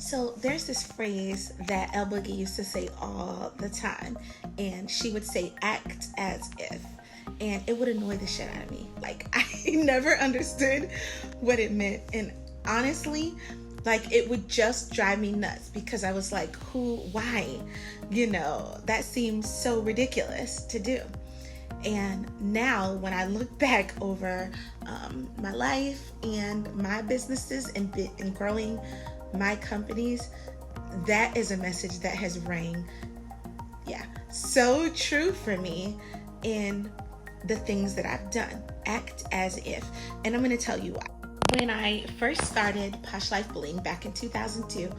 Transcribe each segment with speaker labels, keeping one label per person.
Speaker 1: So there's this phrase that El Boogie used to say all the time, and she would say, act as if. And it would annoy the shit out of me. Like, I never understood what it meant. And honestly, like, it would just drive me nuts because I was like, why? That seems so ridiculous to do. And now when I look back over my life and my businesses and growing my companies, that is a message that has rang, so true for me in the things that I've done. Act as if. And I'm going to tell you why. When I first started Posh Life Bling back in 2002,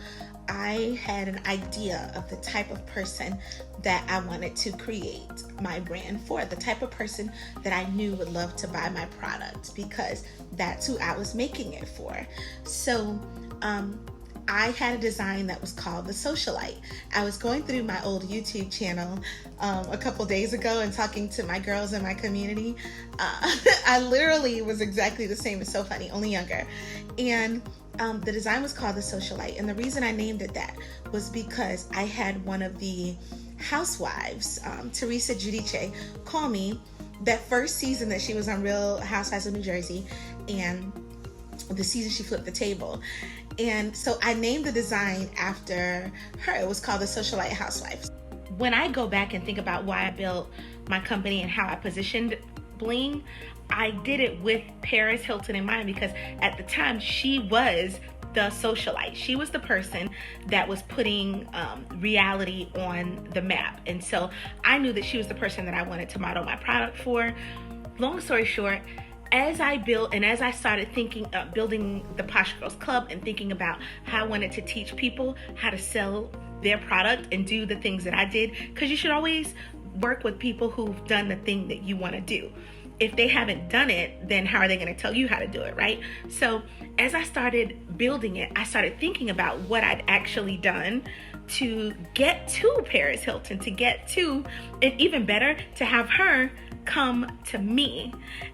Speaker 1: I had an idea of the type of person that I wanted to create my brand for, the type of person that I knew would love to buy my product, because that's who I was making it for. So I had a design that was called the Socialite. I was going through my old YouTube channel a couple days ago and talking to my girls in my community. I literally was exactly the same. It's so funny, only younger. And the design was called the Socialite. And the reason I named it that was because I had one of the housewives, Teresa Giudice, call me that first season that she was on Real Housewives of New Jersey, and the season she flipped the table. And so I named the design after her. It was called the Socialite Housewives. When I go back and think about why I built my company and how I positioned Bling, I did it with Paris Hilton in mind, because at the time she was the socialite. She was the person that was putting reality on the map. And so I knew that she was the person that I wanted to model my product for. Long story short, as I built and as I started thinking of building the Posh Girls Club and thinking about how I wanted to teach people how to sell their product and do the things that I did, because you should always work with people who've done the thing that you want to do. If they haven't done it, then how are they going to tell you how to do it, right? So as I started building it, I started thinking about what I'd actually done to get to Paris Hilton, to get to, and even better, to have her come to me.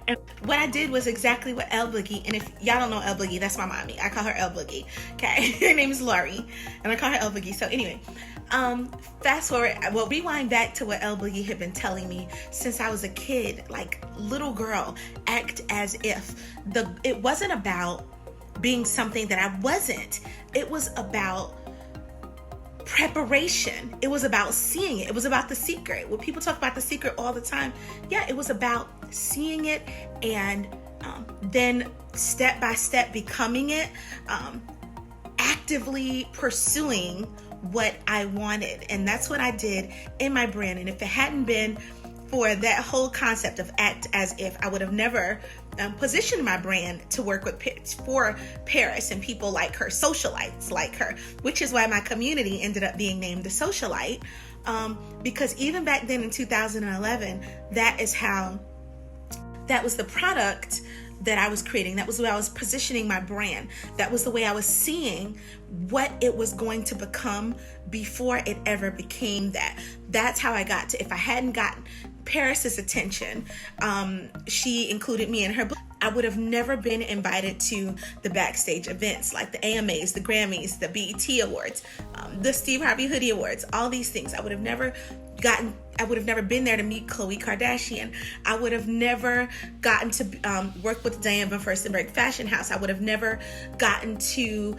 Speaker 1: And what I did was exactly what El Boogie, and if y'all don't know El Boogie, that's my mommy. I call her El Boogie, okay? Her name is Lori, and I call her El Boogie. So anyway, fast forward, well, rewind back to what El Boogie had been telling me since I was a kid, like little girl, act as if. It wasn't about being something that I wasn't. It was about preparation. It was about seeing it. It was about the secret. When people talk about the secret all the time, it was about seeing it and then step by step becoming it, actively pursuing what I wanted. And that's what I did in my brand. And if it hadn't been for that whole concept of act as if, I would have never positioned my brand to work with for Paris and people like her, socialites like her, which is why my community ended up being named the Socialite, because even back then in 2011, that was the product that I was creating. That was the way I was positioning my brand. That was the way I was seeing what it was going to become before it ever became that. That's how I got to, if I hadn't gotten Paris's attention, she included me in her book, I would have never been invited to the backstage events like the AMAs, the Grammys, the BET Awards, the Steve Harvey Hoodie Awards, all these things. I would have never been there to meet Khloe Kardashian. I would have never gotten to work with Diane von Furstenberg Fashion House. I would have never gotten to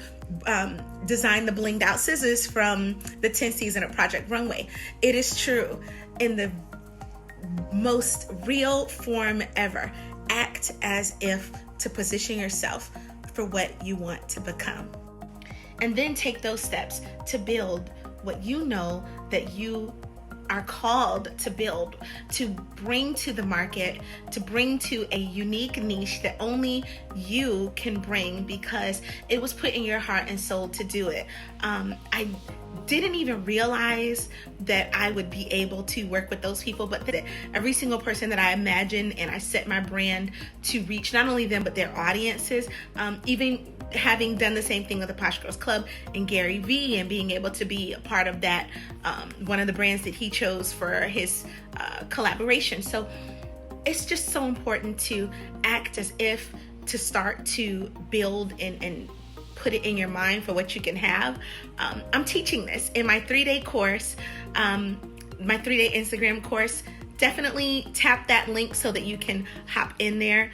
Speaker 1: design the blinged out scissors from the 10th season of Project Runway. It is true. In the most real form ever, act as if to position yourself for what you want to become. And then take those steps to build what you know that you are called to build, to bring to the market, to bring to a unique niche that only you can bring because it was put in your heart and soul to do it. I didn't even realize that I would be able to work with those people, but that every single person that I imagine and I set my brand to reach not only them, but their audiences, even having done the same thing with the Posh Girls Club and Gary Vee and being able to be a part of that, one of the brands that he chose for his collaboration. So it's just so important to act as if, to start to build and put it in your mind for what you can have. I'm teaching this in my 3-day course, my 3-day Instagram course. Definitely tap that link so that you can hop in there.